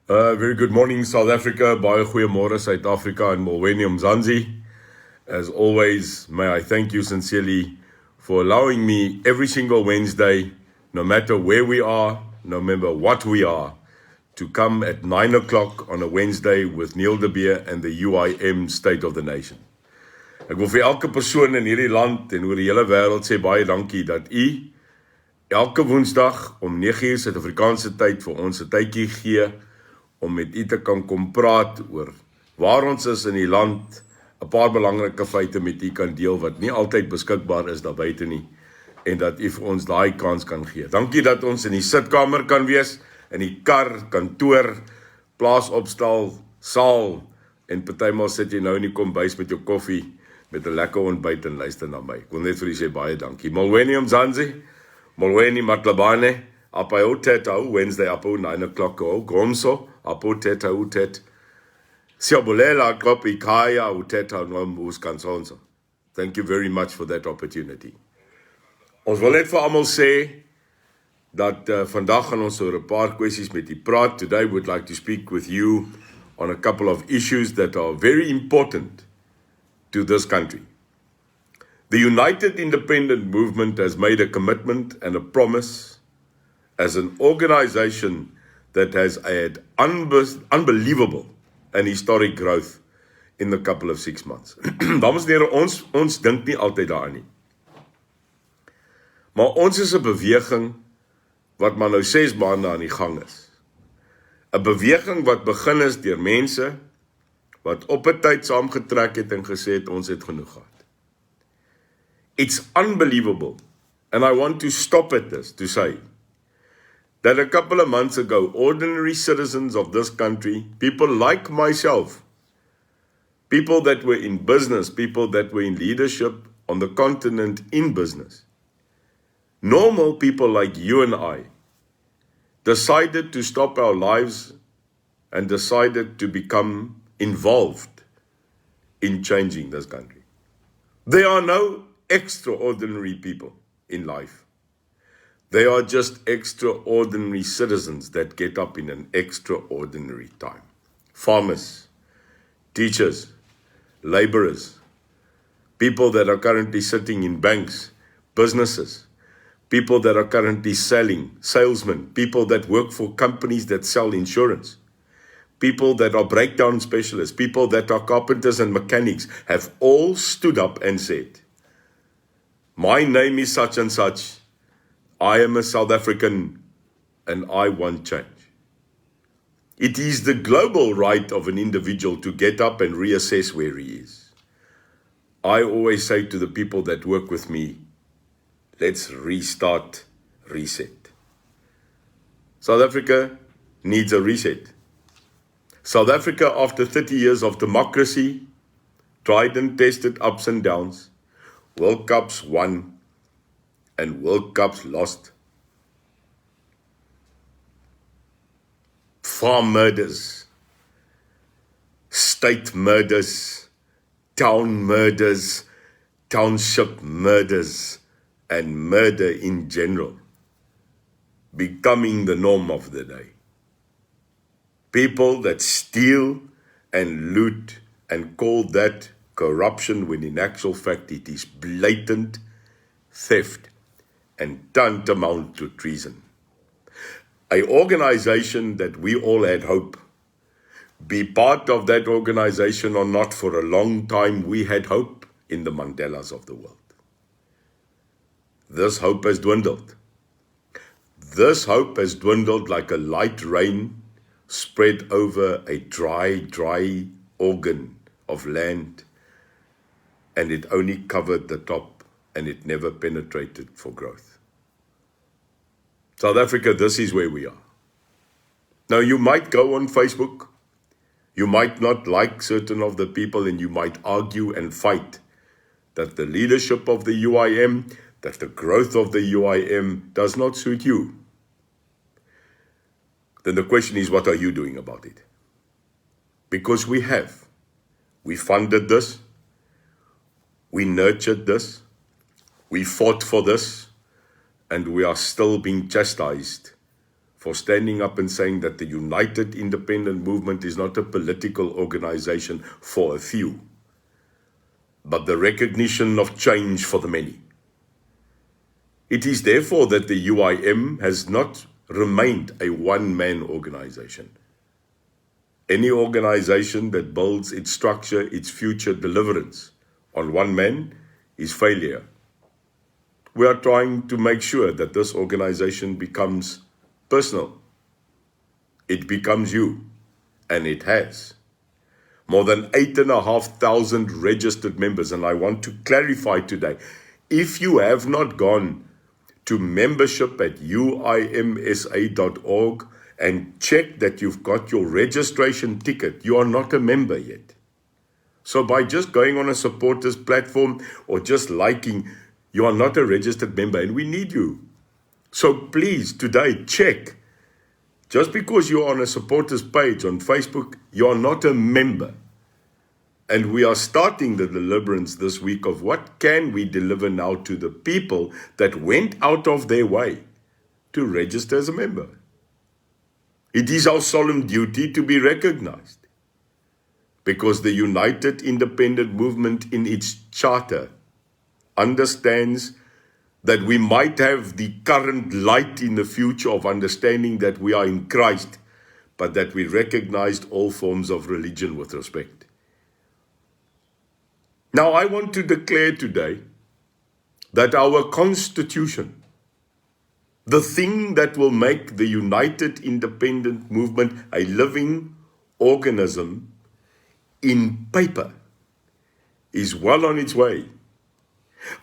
Very good morning, South Africa. Baie goeiemôre, South Africa and Molweni Mzansi. As always, may I thank you sincerely for allowing me every single Wednesday, no matter where we are, no matter what we are, to come at 9 o'clock on a Wednesday with Neil de Beer and the UIM State of the Nation. Ek wil vir elke persoon in hierdie land en oor die hele wêreld sê baie dankie dat u elke Woensdag om 9:00 Suid-Afrikaanse tyd vir ons 'n tydjie gee om met u te kom praat oor waar ons is in die land, 'n paar belangrike feite met u kan deel wat nie altyd beskikbaar is daar buite nie, en dat u vir ons daai kans kan gee. Dankie dat ons in die sitkamer kan wees, in die kar, kantoor, plaasopstal, saal, en partymal sit jy nou in die kombuis met jou koffie, met 'n lekker ontbyt en luister na my. Ek wil net vir u sê baie dankie. Molweni Mzansi, Molweni Matlabane, apa uthetha Wednesday apa 9 o'clock Gomso, apa uthetha siyabulela qopha ikhaya uthetha nombuskansonso. Thank you very much for that opportunity. Ons wil net vir almal sê dat vandag gaan ons oor 'n paar kwessies met u praat. Today we would like to speak with you on a couple of issues that are very important to this country. The United Independent Movement has made a commitment and a promise as an organization that has had unbelievable and historic growth in the couple of 6 months. Dames en here, ons dink nie altyd daaraan nie. Maar ons is 'n beweging wat maar nou 6 maande aan die gang is. 'n Beweging wat begin is deur mense wat op 'n tyd saamgetrek het en gesê het ons het genoeg gehad. It's unbelievable, and I want to stop at this to say that a couple of months ago, ordinary citizens of this country, people like myself, people that were in business, people that were in leadership on the continent in business, normal people like you and I, decided to stop our lives and decided to become involved in changing this country. There are no extraordinary people in life. They are just extraordinary citizens that get up in an extraordinary time. Farmers, teachers, laborers, people that are currently sitting in banks, businesses, people that are currently selling, salesmen, people that work for companies that sell insurance, people that are breakdown specialists, people that are carpenters and mechanics, have all stood up and said, my name is such and such, I am a South African and I want change. It is the global right of an individual to get up and reassess where he is. I always say to the people that work with me, let's restart, reset. South Africa needs a reset. South Africa, after 30 years of democracy, tried and tested ups and downs, World Cups won and World Cups lost. Farm murders, state murders, town murders, township murders, and murder in general, becoming the norm of the day. People that steal and loot and call that corruption when in actual fact it is blatant theft and tantamount to treason. An organization that we all had hope, be part of that organization or not, for a long time we had hope in the Mandelas of the world. This hope has dwindled. This hope has dwindled like a light rain spread over a dry organ of land, and it only covered the top and it never penetrated for growth. South Africa, this is where we are. Now, you might go on Facebook, you might not like certain of the people, and you might argue and fight that the leadership of the UIM, that the growth of the UIM does not suit you. Then the question is, what are you doing about it? Because we funded this, we nurtured this, we fought for this, and we are still being chastised for standing up and saying that the United Independent Movement is not a political organization for a few, but the recognition of change for the many. It is therefore that the UIM has not remained a one-man organization. Any organization that builds its structure, its future deliverance on one man is failure. We are trying to make sure that this organization becomes personal. It becomes you, and it has. More than 8,500 registered members, and I want to clarify today, if you have not gone to membership at uimsa.org and check that you've got your registration ticket, you are not a member yet. So by just going on a supporters platform or just liking, you are not a registered member, and we need you. So please, today, check. Just because you're on a supporters page on Facebook, you are not a member. And we are starting the deliverance this week of what can we deliver now to the people that went out of their way to register as a member. It is our solemn duty to be recognized, because the United Independent Movement in its charter understands that we might have the current light in the future of understanding that we are in Christ, but that we recognized all forms of religion with respect. Now, I want to declare today that our Constitution, the thing that will make the United Independent Movement a living organism in paper, is well on its way.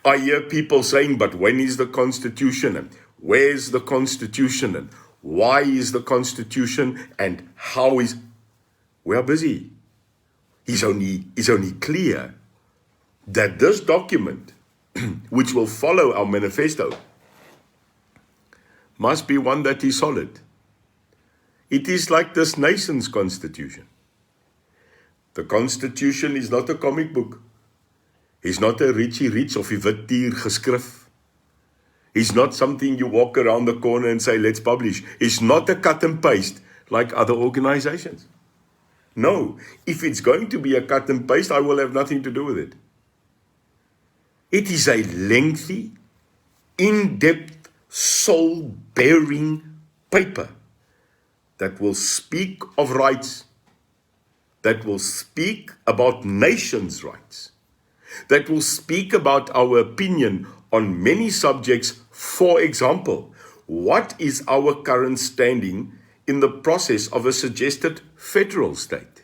I hear people saying, but when is the Constitution? And where's the Constitution? And why is the Constitution? And how is... We are busy. It's only clear that this document, which will follow our manifesto, must be one that is solid. It is like this nation's constitution. The Constitution is not a comic book. It's not a Richie Rich of die wit dier geskrif. It's not something you walk around the corner and say, let's publish. It's not a cut and paste like other organizations. No, if it's going to be a cut and paste, I will have nothing to do with it. It is a lengthy, in-depth, soul-bearing paper that will speak of rights, that will speak about nations' rights, that will speak about our opinion on many subjects. For example, what is our current standing in the process of a suggested federal state?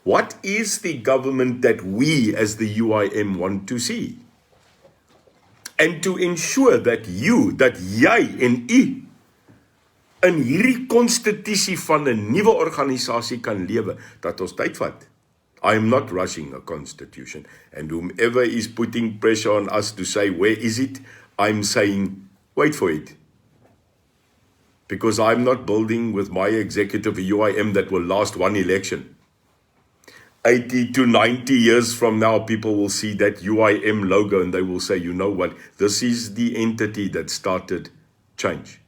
What is the government that we as the UIM want to see? And to ensure that jy en u in hierdie konstitusie van 'n nuwe organisasie kan lewe, dat ons tyd vat. I am not rushing a constitution, and whomever is putting pressure on us to say, where is it? I'm saying, wait for it. Because I'm not building with my executive a UIM that will last one election. 80 to 90 years from now, people will see that UIM logo and they will say, you know what, this is the entity that started change.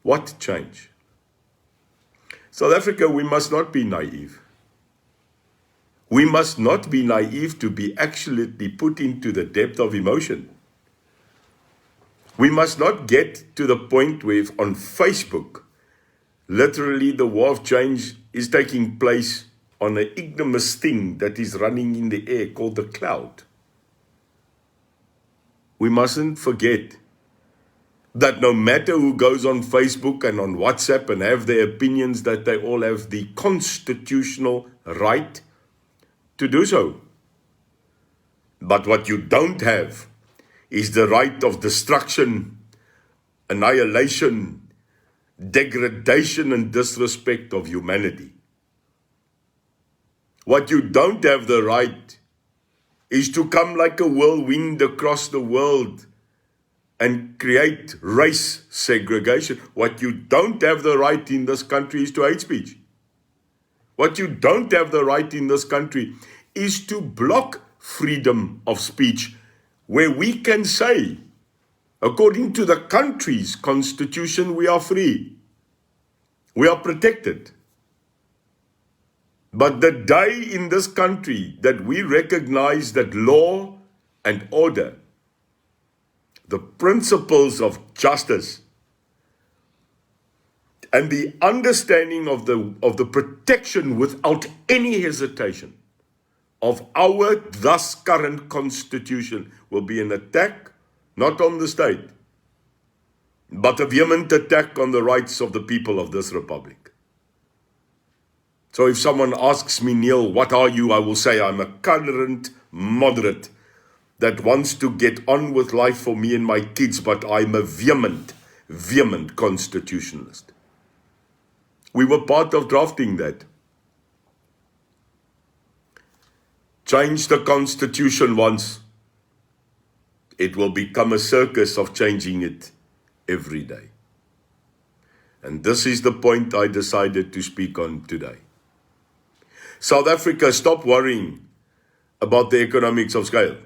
What change? South Africa, we must not be naive. We must not be naive to be actually put into the depth of emotion. We must not get to the point where on Facebook, literally the war of change is taking place on an ignominious thing that is running in the air called the cloud. We mustn't forget that no matter who goes on Facebook and on WhatsApp and have their opinions, that they all have the constitutional right to do so. But what you don't have is the right of destruction, annihilation, degradation and disrespect of humanity. What you don't have the right is to come like a whirlwind across the world and create race segregation. What you don't have the right in this country is to hate speech. What you don't have the right in this country is to block freedom of speech, where we can say, According to the country's constitution, we are free. We are protected. But the day in this country that we recognize that law and order, the principles of justice, and the understanding of the protection without any hesitation of our thus current constitution will be an attack, not on the state, but a vehement attack on the rights of the people of this republic. So if someone asks me, Neil, what are you? I will say I'm a current moderate that wants to get on with life for me and my kids, but I'm a vehement constitutionalist. We were part of drafting that. Change the constitution once. It will become a circus of changing it every day. And this is the point I decided to speak on today. South Africa, stop worrying about the economics of scale.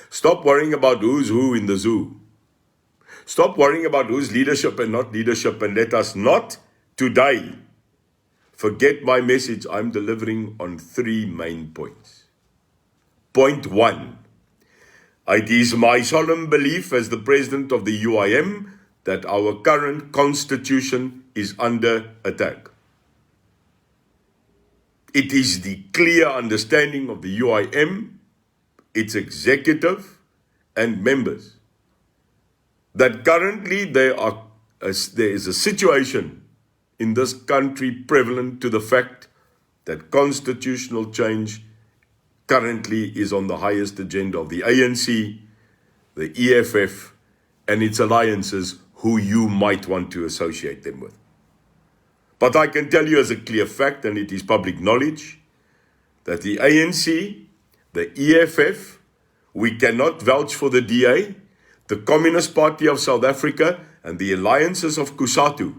Stop worrying about who's who in the zoo. Stop worrying about who's leadership and not leadership, and let us not today forget my message I'm delivering on 3 main points. Point 1. It is my solemn belief as the president of the UIM that our current constitution is under attack. It is the clear understanding of the UIM, its executive and members, that currently there is a situation in this country prevalent to the fact that constitutional change currently is on the highest agenda of the ANC, the EFF, and its alliances who you might want to associate them with. But I can tell you as a clear fact, and it is public knowledge, that the ANC, the EFF, we cannot vouch for the DA, the Communist Party of South Africa, and the alliances of Kusatu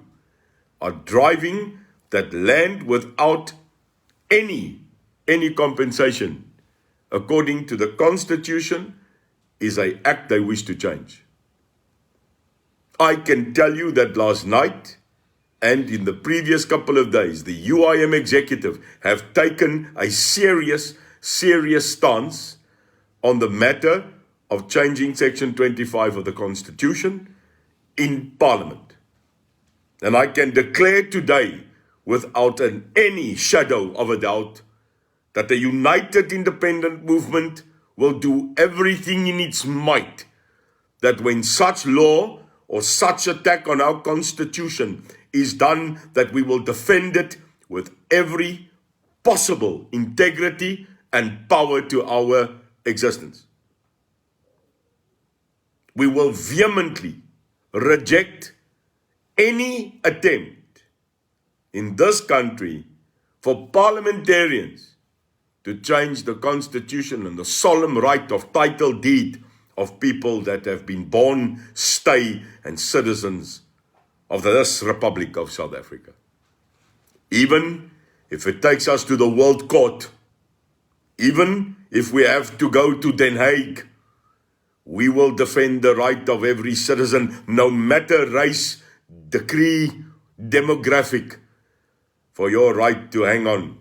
are driving that land without any compensation, according to the Constitution, is an act they wish to change. I can tell you that last night and in the previous couple of days, the UIM executive have taken a serious stance on the matter of changing Section 25 of the Constitution in Parliament. And I can declare today, without any shadow of a doubt, that the united independent movement will do everything in its might that when such law or such attack on our Constitution is done, that we will defend it with every possible integrity and power to our existence. We will vehemently reject any attempt in this country for parliamentarians to change the Constitution and the solemn right of title deed of people that have been born, stay, and citizens of this Republic of South Africa. Even if it takes us to the World Court, even if we have to go to Den Haag, we will defend the right of every citizen, no matter race, decree, demographic, for your right to hang on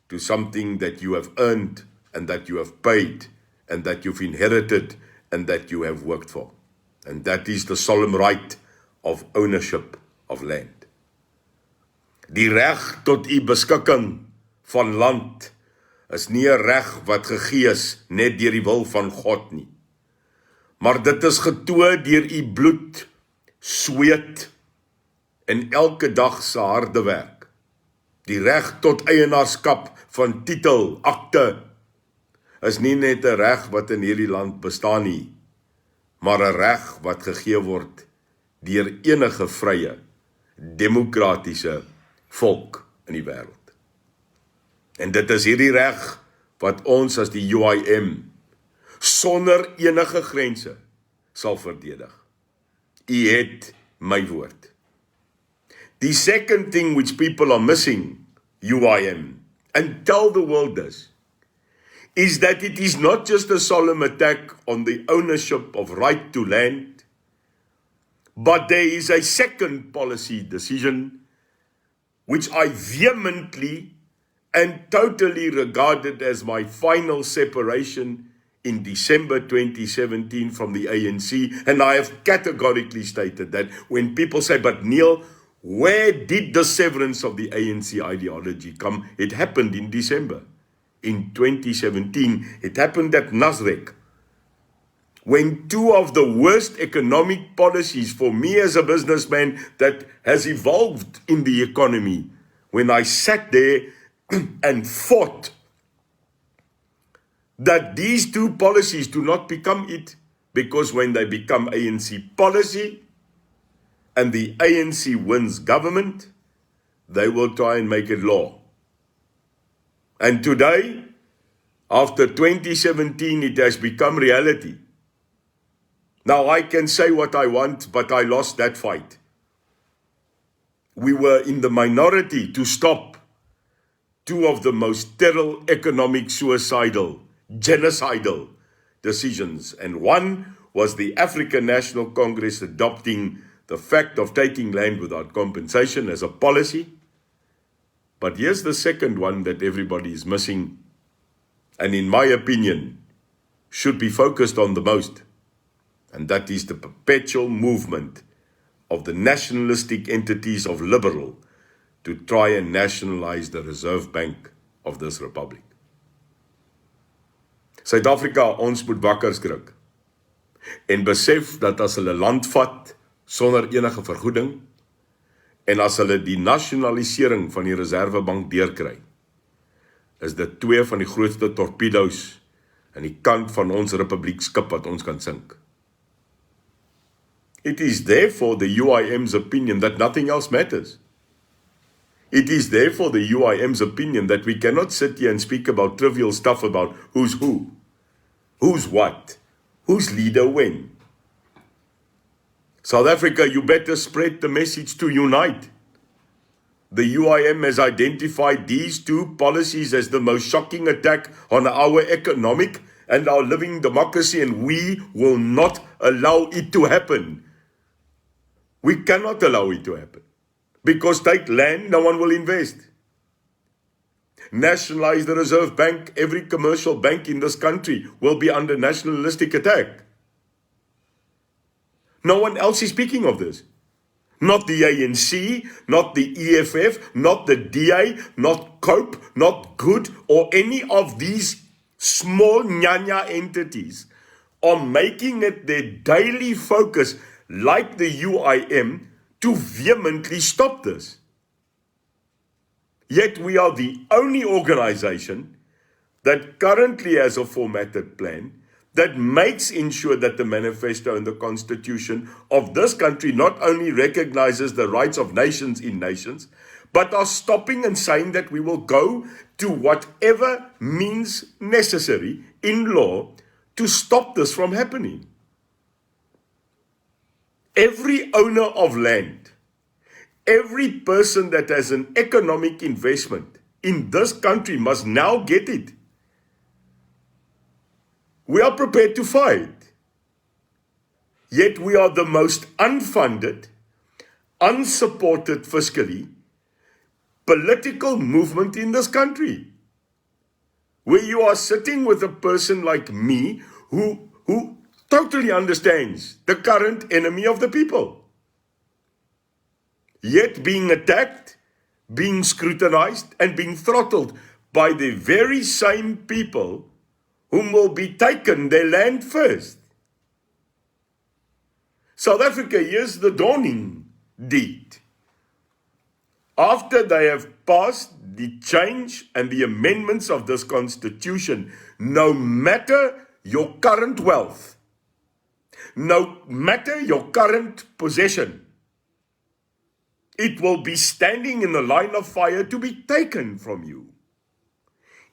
to something that you have earned and that you have paid and that you've inherited and that you have worked for. And that is the solemn right of ownership of land. Die reg tot u beskikking van land is nie 'n reg wat gegee is net deur die wil van God nie. Maar dit is getoon deur u bloed, sweet en elke dag se harde werk. Die reg tot eienaarskap van titel, akte, is nie net 'n reg wat in hierdie land bestaan nie, maar 'n reg wat gegee word deur enige vrye, demokratiese volk in die wêreld. En dit is hierdie reg wat ons as die UIM sonder enige grense sal verdedig. U het my woord. The second thing which people are missing, UIM, and tell the world this, is that it is not just a solemn attack on the ownership of right to land, But there is a second policy decision which I vehemently and totally regarded as my final separation in December 2017 from the ANC, and I have categorically stated that when people say, but Neil, where did the severance of the ANC ideology come? It happened in December. In 2017, it happened at Nasrec, when two of the worst economic policies for me as a businessman that has evolved in the economy, when I sat there and fought that these two policies do not become it, because when they become ANC policy and the ANC wins government, they will try and make it law. And today, after 2017, it has become reality. Now, I can say what I want, but I lost that fight. We were in the minority to stop two of the most sterile, economic, suicidal, genocidal decisions. And one was the African National Congress adopting the fact of taking land without compensation as a policy. But here's the second one that everybody is missing, and in my opinion, should be focused on the most. And that is the perpetual movement of the nationalistic entities of liberal to try and nationalize the Reserve Bank of this republic. Suid-Afrika, ons moet wakker skrik en besef dat as hulle land vat sonder enige vergoeding en as hulle die nasionalisering van die Reservebank deurkry, is dit twee van die grootste torpedo's aan die kant van ons republiekskip wat ons kan sink. It is therefore the UIM's opinion that nothing else matters. It is therefore the UIM's opinion that we cannot sit here and speak about trivial stuff about who's who, who's what, who's leader when. South Africa, you better spread the message to unite. The UIM has identified these two policies as the most shocking attack on our economic and our living democracy, and we will not allow it to happen. We cannot allow it to happen. Because take land, no one will invest. Nationalize the Reserve Bank, every commercial bank in this country will be under nationalistic attack. No one else is speaking of this. Not the ANC, not the EFF, not the DA, not COPE, not GOOD, or any of these small nyanya entities are making it their daily focus, like the UIM, to vehemently stop this. Yet we are the only organization that currently has a formatted plan that makes ensure that the manifesto and the constitution of this country not only recognizes the rights of nations in nations, but are stopping and saying that we will go to whatever means necessary in law to stop this from happening. Every owner of land, every person that has an economic investment in this country must now get it. We are prepared to fight. Yet we are the most unfunded, unsupported fiscally, political movement in this country. Where you are sitting with a person like me who totally understands the current enemy of the people. Yet being attacked, being scrutinized, and being throttled by the very same people whom will be taken their land first. South Africa, here's the dawning deed. After they have passed the change and the amendments of this constitution, no matter your current wealth, no matter your current possession, it will be standing in the line of fire to be taken from you.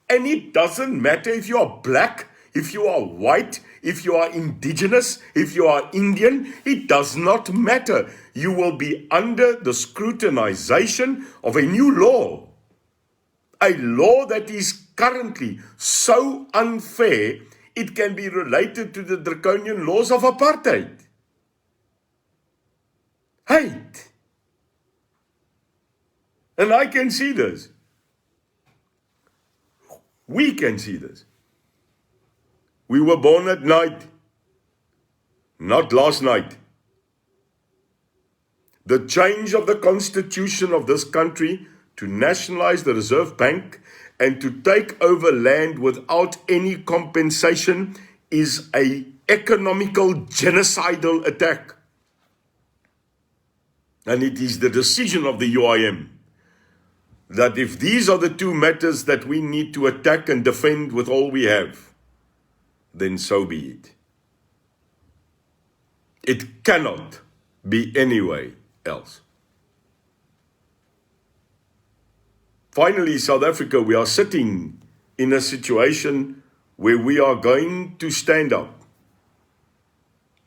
And it doesn't matter if you are black, if you are white, if you are indigenous, if you are Indian, it does not matter. You will be under the scrutinization of a new law. A law that is currently so unfair, it can be related to the draconian laws of apartheid. Hate. And I can see this. We can see this. We were born at night, not last night. The change of the constitution of this country to nationalize the Reserve Bank and to take over land without any compensation is an economical genocidal attack. And it is the decision of the UIM that if these are the two matters that we need to attack and defend with all we have, then so be it. It cannot be any way else. Finally, South Africa, we are sitting in a situation where we are going to stand up.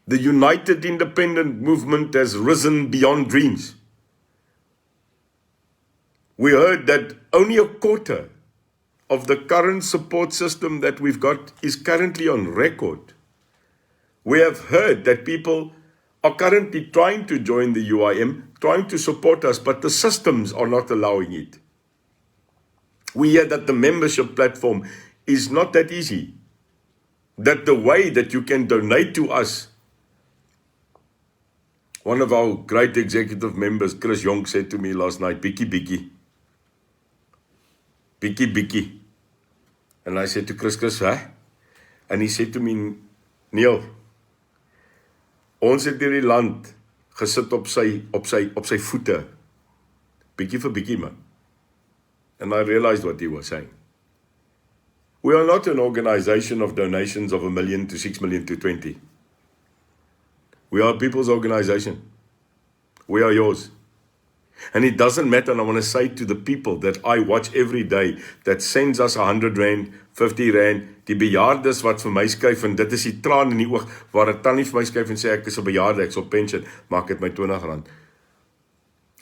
The United Independent Movement has risen beyond dreams. We heard that only a quarter of the current support system that we've got is currently on record. We have heard that people are currently trying to join the UIM, trying to support us, but the systems are not allowing it. We hear that the membership platform is not that easy, that the way that you can donate to us. One of our great executive members, Chris Jonk, said to me last night, Bikkie. And I said to Chris, huh? And he said to me, Neil, ons het hierdie land gesit op sy voete, bietjie vir bietjie, man. And I realized what he was saying. We are not an organization of donations of 1 million to 6 million to 20. We are a people's organization. We are yours. And it doesn't matter, and I want to say to the people that I watch every day, that sends us 100 rand, 50 rand, die bejaardes wat vir my skryf, en dit is die traan in die oog, waar 'n tannie vir my skryf en sê, ek is 'n bejaarde, ek is op pension, maak dit my 20 rand.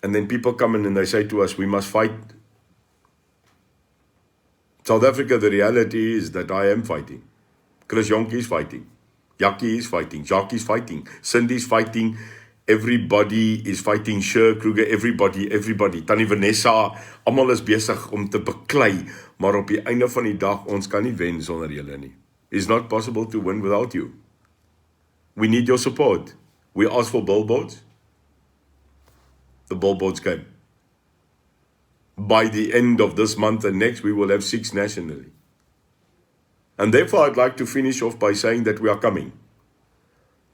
And then people come in and they say to us, we must fight. South Africa, the reality is that I am fighting. Chris Jonk is fighting. Jackie is fighting. Jacques is fighting. Cindy is fighting. Everybody is fighting. Sher, Kruger, everybody. Tannie Vanessa, almal is besig om te beklei, maar op die einde van die dag, ons kan nie wen sonder julle nie. It's not possible to win without you. We need your support. We asked for billboards. The billboards came. By the end of this month and next, we will have 6 nationally. And therefore, I'd like to finish off by saying that we are coming.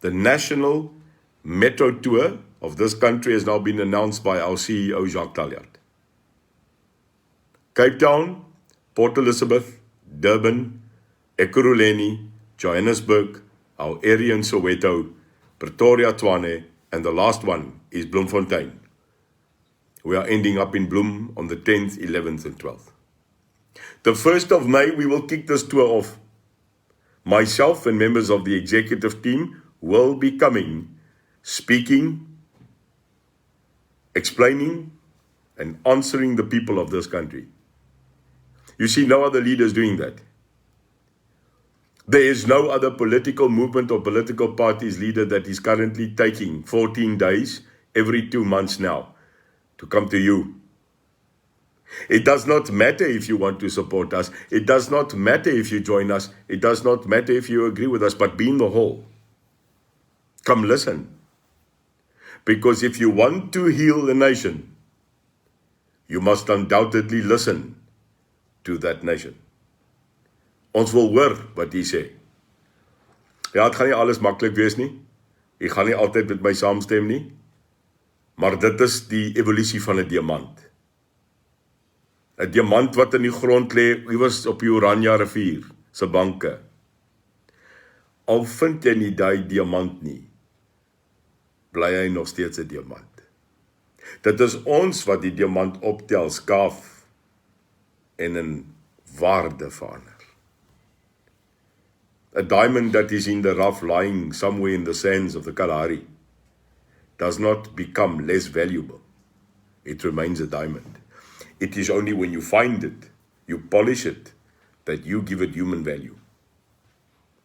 The national metro tour of this country has now been announced by our CEO, Jacques Talliard. Cape Town, Port Elizabeth, Durban, Ekurhuleni, Johannesburg, our area in Soweto, Pretoria, Tshwane, and the last one is Bloemfontein. We are ending up in Bloem on the 10th, 11th, and 12th. The 1st of May, we will kick this tour off. Myself and members of the executive team will be coming, speaking, explaining, and answering the people of this country. You see no other leaders doing that. There is no other political movement or political party's leader that is currently taking 14 days every 2 months now to come to you. It does not matter if you want to support us. It does not matter if you join us. It does not matter if you agree with us, but be in the hall. Come listen. Because if you want to heal the nation, you must undoubtedly listen to that nation. Ons wil hoor wat hy sê. Ja, het gaan nie alles maklik wees nie. Ek gaan nie altyd met my saamstem nie. Maar dit is die evolusie van 'n diamant. 'n Diamant wat in die grond lê, iewers op die Oranje rivier se banke. Al vind jy nie daai diamant nie, bly hy nog steeds 'n diamant. Dit is ons wat die diamant optel, skaaf en in waarde verander. A diamond that is in the rough lying somewhere in the sands of the Kalahari does not become less valuable. It remains a diamond. It is only when you find it, you polish it, that you give it human value.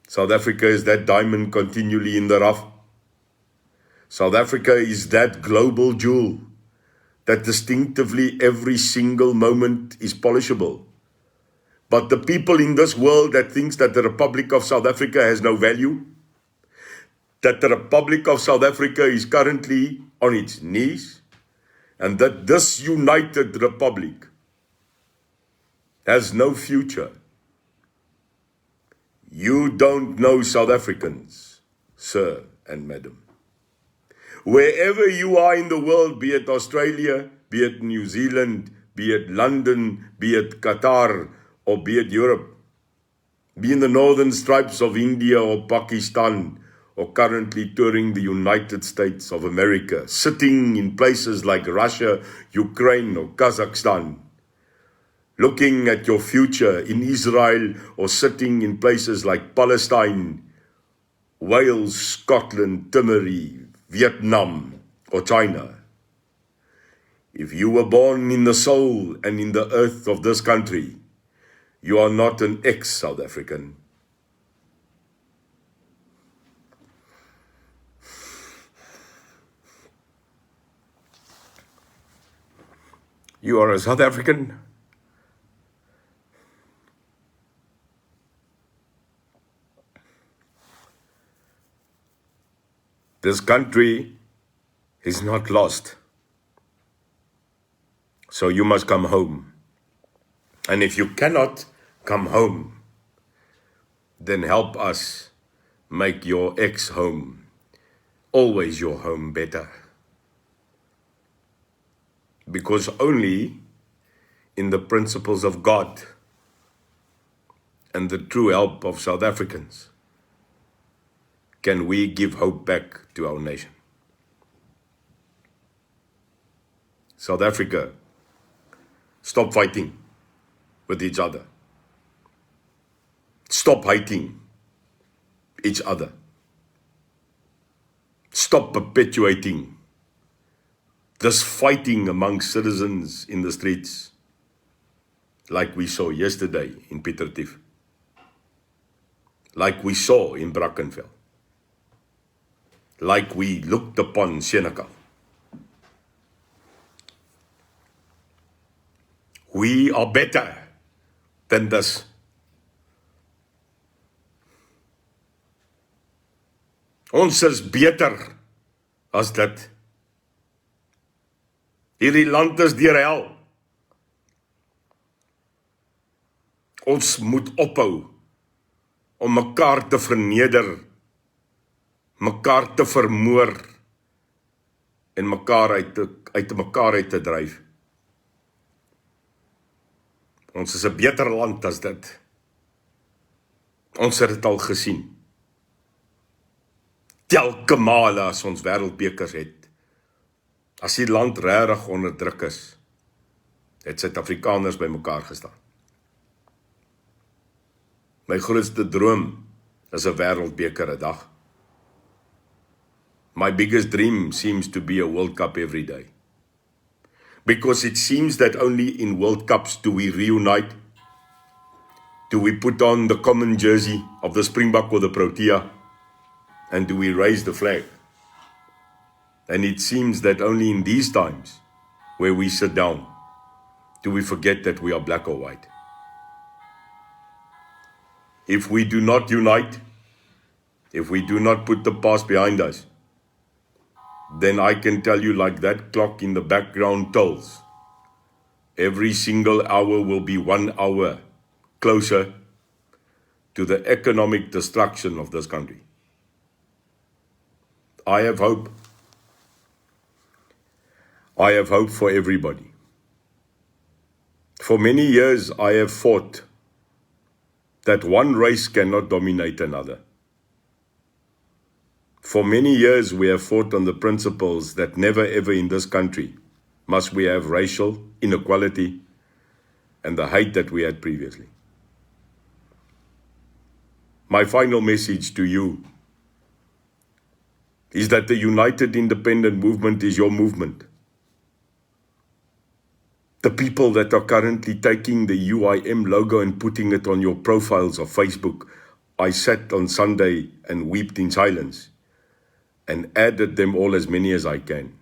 South Africa is that diamond continually in the rough. South Africa is that global jewel that distinctively every single moment is polishable. But the people in this world that thinks that the Republic of South Africa has no value, that the Republic of South Africa is currently on its knees, and that this united republic has no future. You don't know South Africans, sir and madam. Wherever you are in the world, be it Australia, be it New Zealand, be it London, be it Qatar, or be it Europe, be in the northern stripes of India or Pakistan, or currently touring the United States of America, sitting in places like Russia, Ukraine, or Kazakhstan, looking at your future in Israel, or sitting in places like Palestine, Wales, Scotland, Timor, Vietnam, or China. If you were born in the soul and in the earth of this country, you are not an ex-South African. You are a South African. This country is not lost. So you must come home. And if you cannot come home, then help us make your ex-home always your home better. Because only in the principles of God and the true help of South Africans can we give hope back to our nation. South Africa, stop fighting with each other. Stop hating each other. Stop perpetuating this fighting among citizens in the streets, like we saw yesterday in Pretoria, like we saw in Brackenfell, like we looked upon Senekal. We are better than this. Ons is beter as dit. Hierdie land is deur hel. Ons moet ophou om mekaar te verneder, mekaar te vermoor en mekaar uit mekaar uit te dryf. Ons is 'n beter land as dit. Ons het dit al gesien. Telke male as ons wêreldbekers het, as die land regtig onder druk is, het Suid-Afrikaners by mekaar gestaan. My grootste droom is 'n wêreldbeker 'n dag. My biggest dream seems to be a World Cup every day. Because it seems that only in World Cups do we reunite, do we put on the common jersey of the Springbok or the Protea, and do we raise the flag. And it seems that only in these times, where we sit down, do we forget that we are black or white. If we do not unite, if we do not put the past behind us, then I can tell you, like that clock in the background tells, every single hour will be 1 hour closer to the economic destruction of this country. I have hope. I have hope for everybody. For many years, I have fought that one race cannot dominate another. For many years, we have fought on the principles that never ever in this country must we have racial inequality and the hate that we had previously. My final message to you is that the United Independent Movement is your movement. The people that are currently taking the UIM logo and putting it on your profiles of Facebook, I sat on Sunday and wept in silence and added them all, as many as I can.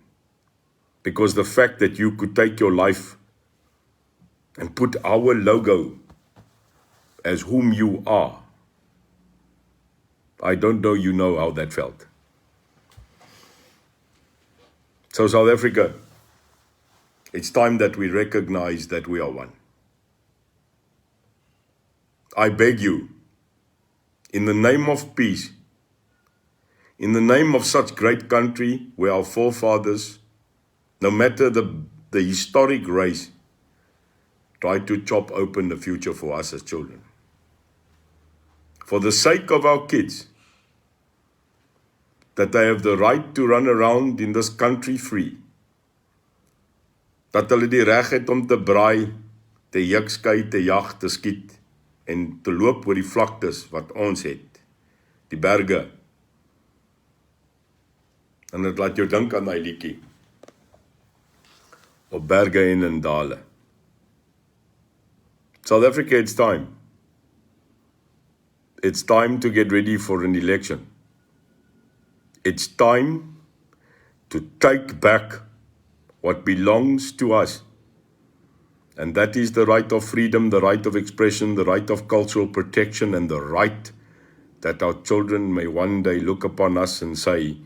Because the fact that you could take your life and put our logo as whom you are, I don't know you know how that felt. So South Africa, it's time that we recognize that we are one. I beg you, in the name of peace, in the name of such great country where our forefathers, no matter the historic race, tried to chop open the future for us as children. For the sake of our kids, that they have the right to run around in this country free, dat hulle die reg het om te braai, te jukskei, te jag, te skiet, en te loop oor die vlaktes wat ons het, die berge. En dit laat jou dink aan die liedjie, op berge en in dale. South Africa, it's time. It's time to get ready for an election. It's time to take back what belongs to us. And that is the right of freedom, the right of expression, the right of cultural protection, and the right that our children may one day look upon us and say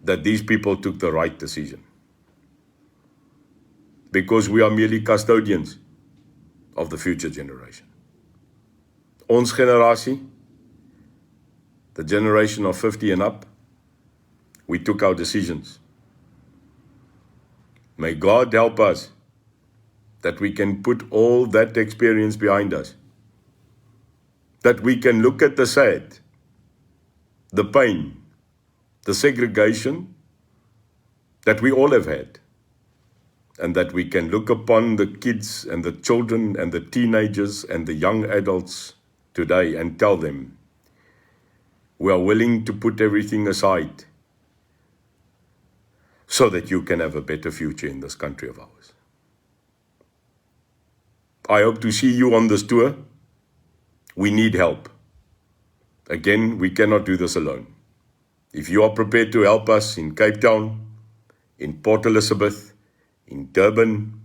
that these people took the right decision. Because we are merely custodians of the future generation. Ons generasie, the generation of 50 and up, we took our decisions. May God help us that we can put all that experience behind us. That we can look at the sad, the pain, the segregation that we all have had. And that we can look upon the kids and the children and the teenagers and the young adults today and tell them, we are willing to put everything aside so that you can have a better future in this country of ours. I hope to see you on this tour. We need help. Again, we cannot do this alone. If you are prepared to help us in Cape Town, in Port Elizabeth, in Durban,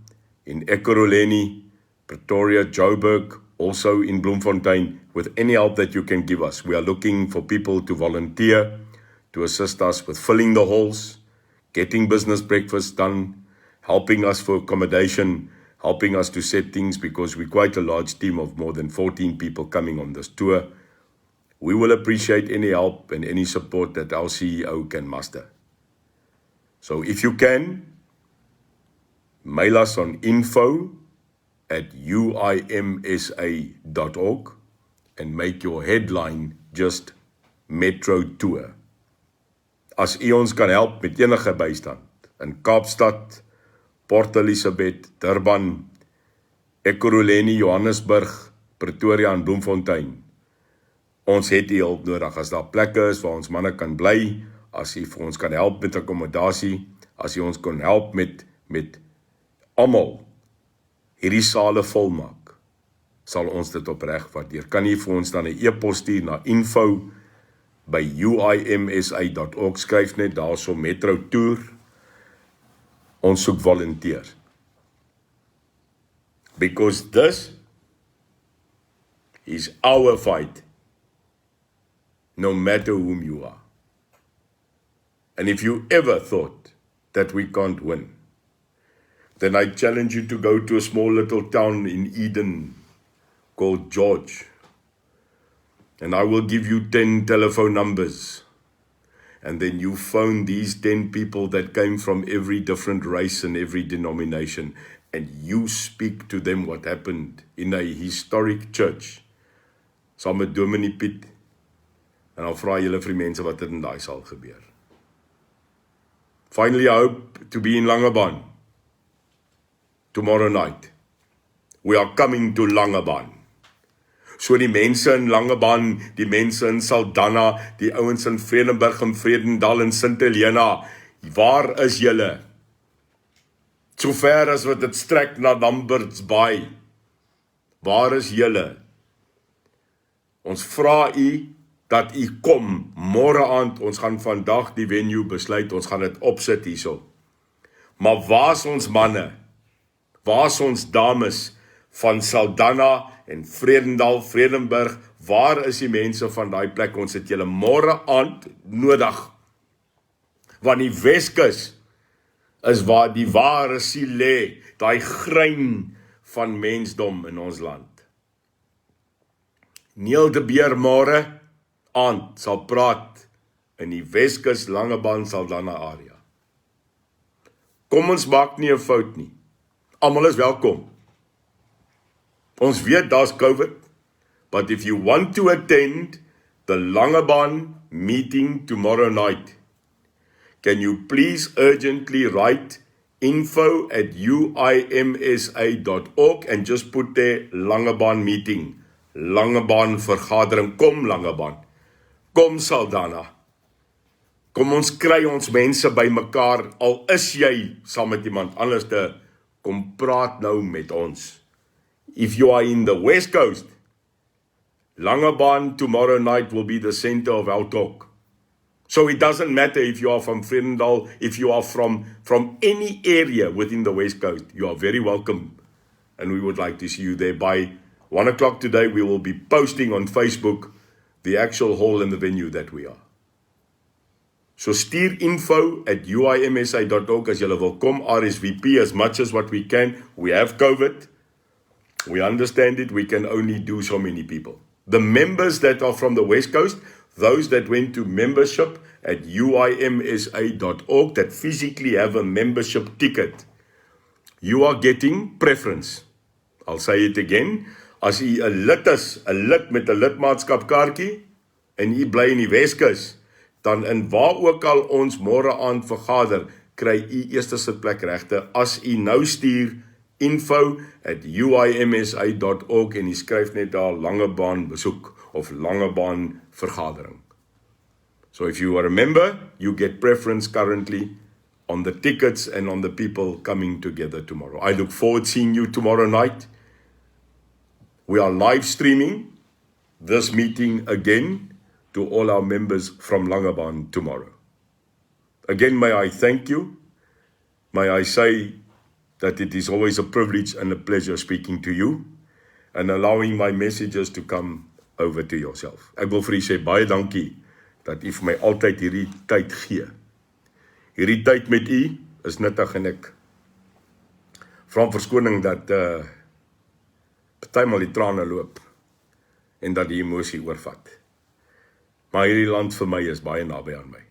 in Ekurhuleni, Pretoria, Joburg, also in Bloemfontein, with any help that you can give us. We are looking for people to volunteer, to assist us with filling the halls, getting business breakfast done, helping us for accommodation, helping us to set things, because we're quite a large team of more than 14 people coming on this tour. We will appreciate any help and any support that our CEO can muster. So if you can, mail us on info@uimsa.org and make your headline just Metro Tour. As u ons kan help met enige bystand in Kaapstad, Port Elizabeth, Durban, Ekurhuleni, Johannesburg, Pretoria en Bloemfontein. Ons het die hulp nodig. As daar plekke is waar ons manne kan bly, as u vir ons kan help met akkommodasie, as u ons kan help met almal hierdie sale volmaak, sal ons dit opreg waardeer. Kan u vir ons dan 'n e-pos stuur na info@uimsa.org, skryf net daarso Metro Tour. Ons soek volunteers. Because this is our fight, no matter whom you are. And if you ever thought that we can't win, then I challenge you to go to a small little town in Eden called George. And I will give you 10 telephone numbers. And then you phone these 10 people that came from every different race and every denomination. And you speak to them what happened in a historic church. Saam met Dominee Piet. En dan vra julle vir die mense wat in daai sal gebeur. Finally, I hope to be in Langebaan tomorrow night. We are coming to Langebaan. So die mense in Langebaan, die mense in Saldanha, die ouens in Vredenburg en Vredendal en Sint Helena, waar is julle? So ver as wat dit strek na Lamberts Baai, waar is julle? Ons vra u dat u kom, môre aand, ons gaan vandag die venue besluit, ons gaan dit opsit hierso. Maar waar is ons manne? Waar is ons dames van Saldanha en Vredendal, Vredenburg? Waar is die mense van daai plek? Ons het julle môre aand nodig. Want die Weskus is waar die ware siel lê, daai grein van mensdom in ons land. Neil de Beer môre aand sal praat in die Weskus Langebaan Saldanha area. Kom ons maak nie 'n fout nie. Almal is welkom. Ons weet daar's COVID, but if you want to attend the Langebaan meeting tomorrow night, can you please urgently write info@uimsa.org and just put there Langebaan meeting, Langebaan vergadering, kom Langebaan, kom Saldanha. Kom ons kry ons mense by mekaar, al is jy saam met iemand anders kom praat nou met ons. If you are in the West Coast, Langebaan tomorrow night will be the center of our talk. So it doesn't matter if you are from Vredendal, if you are from any area within the West Coast, you are very welcome. And we would like to see you there by 1 o'clock today. We will be posting on Facebook the actual hall and the venue that we are. So stuur info@uimsa.org as julle wil kom, RSVP as much as what we can. We have COVID. We understand it. We can only do so many people. The members that are from the West Coast, those that went to membership at uimsa.org, that physically have a membership ticket, you are getting preference. I'll say it again. As u 'n lid is, 'n lid met 'n lidmaatskapkaartjie, en u bly in die Weskus, dan in waar ook al ons môre aand vergader, kry u eerste sitplek regte as u nou stuur info@uimsa.org en u skryf net daar Langebaan besoek of Langebaan vergadering. So if you are a member, you get preference currently on the tickets and on the people coming together tomorrow. I look forward to seeing you tomorrow night. We are live streaming this meeting again to all our members from Langebaan tomorrow. Again, may I thank you. May I say that it is always a privilege and a pleasure speaking to you and allowing my messages to come over to yourself. Ek wil vir u sê baie dankie dat u vir my altyd hierdie tyd gee. Hierdie tyd met u is nuttig en ek vra om verskoning dat partymal die trane loop en dat die emosie oorvat. Maar hierdie land vir my is baie naby aan my.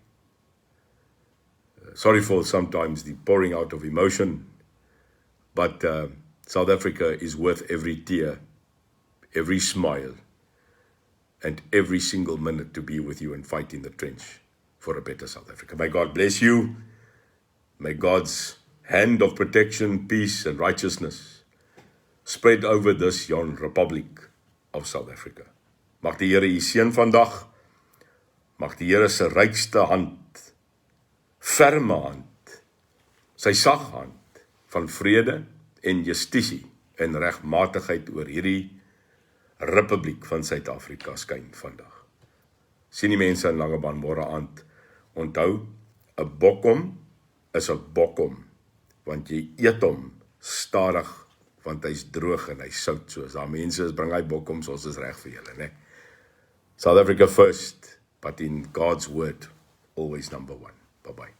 Sorry for sometimes the pouring out of emotion, but South Africa is worth every tear, every smile, and every single minute to be with you and fight in the trench for a better South Africa. May God bless you. May God's hand of protection, peace, and righteousness spread over this yon Republic of South Africa. Mag die Here u seën vandag. Mag die Here se rykste hand, ferme hand, sy sag hand van vrede en justisie en regmatigheid oor hierdie Republiek van Suid-Afrika skyn vandag. Sien die mense in Langebaan môre aand. Onthou, 'n bokkom is 'n bokkom, want jy eet hom stadig, want hy's droog en hy's sout. So as daar mense is, bring hy bokkoms, ons is reg vir julle, né? South Africa first, but in God's word, always number one. Bye-bye.